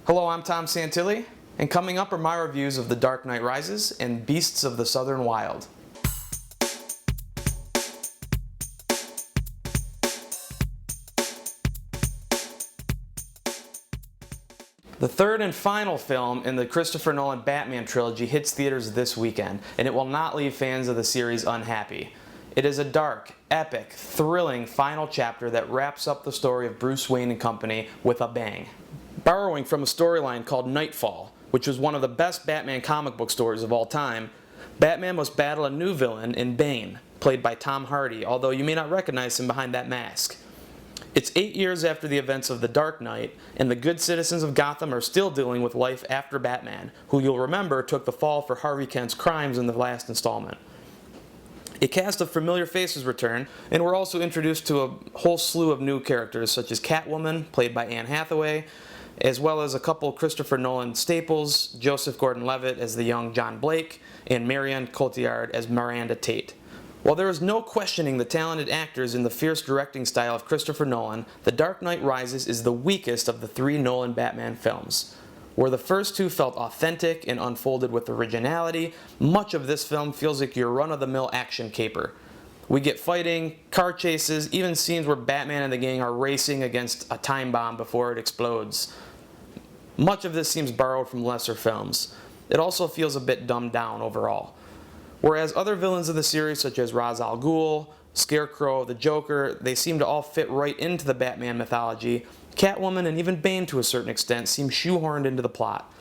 Hello, I'm Tom Santilli, and coming up are my reviews of The Dark Knight Rises and Beasts of the Southern Wild. The third and final film in the Christopher Nolan Batman trilogy hits theaters this weekend, and it will not leave fans of the series unhappy. It is a dark, epic, thrilling final chapter that wraps up the story of Bruce Wayne and company with a bang. Borrowing from a storyline called Nightfall, which was one of the best Batman comic book stories of all time, Batman must battle a new villain in Bane, played by Tom Hardy, although you may not recognize him behind that mask. It's 8 years after the events of The Dark Knight, and the good citizens of Gotham are still dealing with life after Batman, who you'll remember took the fall for Harvey Kent's crimes in the last installment. A cast of familiar faces return, and we're also introduced to a whole slew of new characters, such as Catwoman, played by Anne Hathaway, as well as a couple Christopher Nolan staples, Joseph Gordon-Levitt as the young John Blake, and Marion Cotillard as Miranda Tate. While there is no questioning the talented actors in the fierce directing style of Christopher Nolan, The Dark Knight Rises is the weakest of the three Nolan Batman films. Where the first two felt authentic and unfolded with originality, much of this film feels like your run-of-the-mill action caper. We get fighting, car chases, even scenes where Batman and the gang are racing against a time bomb before it explodes. Much of this seems borrowed from lesser films. It also feels a bit dumbed down overall. Whereas other villains of the series, such as Ra's al Ghul, Scarecrow, the Joker, they seem to all fit right into the Batman mythology, Catwoman and even Bane to a certain extent seem shoehorned into the plot.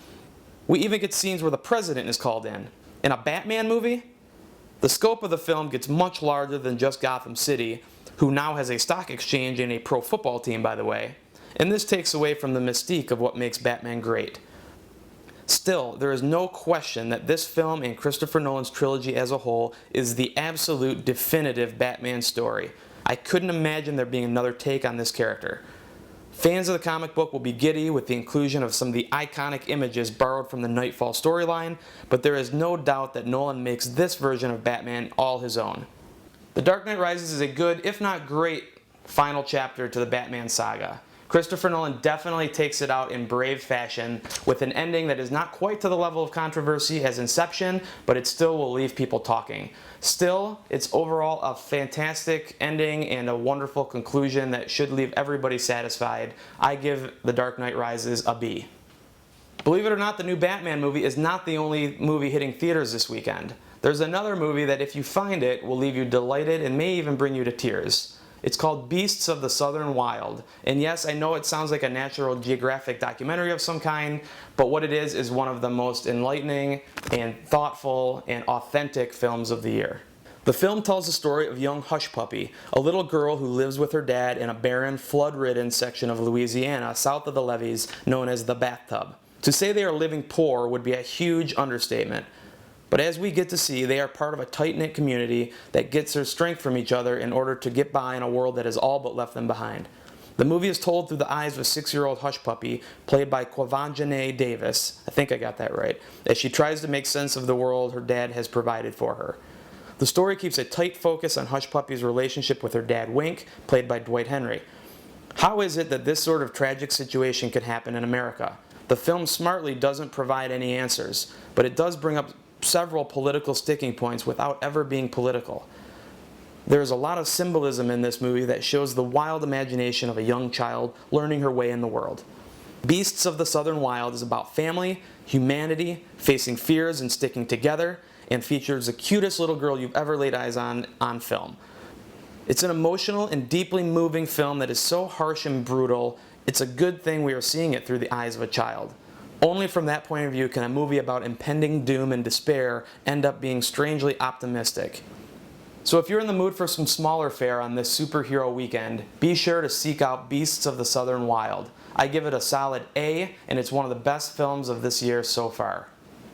We even get scenes where the President is called in. In a Batman movie? The scope of the film gets much larger than just Gotham City, who now has a stock exchange and a pro football team, by the way, and this takes away from the mystique of what makes Batman great. Still, there is no question that this film and Christopher Nolan's trilogy as a whole is the absolute definitive Batman story. I couldn't imagine there being another take on this character. Fans of the comic book will be giddy with the inclusion of some of the iconic images borrowed from the Nightfall storyline, but there is no doubt that Nolan makes this version of Batman all his own. The Dark Knight Rises is a good, if not great, final chapter to the Batman saga. Christopher Nolan definitely takes it out in brave fashion with an ending that is not quite to the level of controversy as Inception, but it still will leave people talking. Still, it's overall a fantastic ending and a wonderful conclusion that should leave everybody satisfied. I give The Dark Knight Rises a B. Believe it or not, the new Batman movie is not the only movie hitting theaters this weekend. There's another movie that if you find it will leave you delighted and may even bring you to tears. It's called Beasts of the Southern Wild, and yes, I know it sounds like a National Geographic documentary of some kind, but what it is one of the most enlightening and thoughtful and authentic films of the year. The film tells the story of young Hush Puppy, a little girl who lives with her dad in a barren, flood-ridden section of Louisiana south of the levees known as the Bathtub. To say they are living poor would be a huge understatement. But as we get to see, they are part of a tight-knit community that gets their strength from each other in order to get by in a world that has all but left them behind. The movie is told through the eyes of a 6-year-old Hush Puppy, played by Quvenzhané Davis, I think I got that right, as she tries to make sense of the world her dad has provided for her. The story keeps a tight focus on Hush Puppy's relationship with her dad Wink, played by Dwight Henry. How is it that this sort of tragic situation could happen in America? The film smartly doesn't provide any answers, but it does bring up several political sticking points without ever being political. There is a lot of symbolism in this movie that shows the wild imagination of a young child learning her way in the world. Beasts of the Southern Wild is about family, humanity, facing fears and sticking together, and features the cutest little girl you've ever laid eyes on film. It's an emotional and deeply moving film that is so harsh and brutal, it's a good thing we are seeing it through the eyes of a child. Only from that point of view can a movie about impending doom and despair end up being strangely optimistic. So if you're in the mood for some smaller fare on this superhero weekend, be sure to seek out Beasts of the Southern Wild. I give it a solid A, and it's one of the best films of this year so far.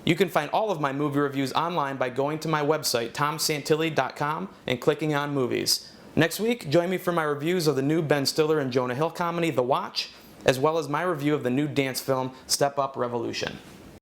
You can find all of my movie reviews online by going to my website, tomsantilli.com, and clicking on Movies. Next week, join me for my reviews of the new Ben Stiller and Jonah Hill comedy, The Watch, as well as my review of the new dance film, Step Up Revolution.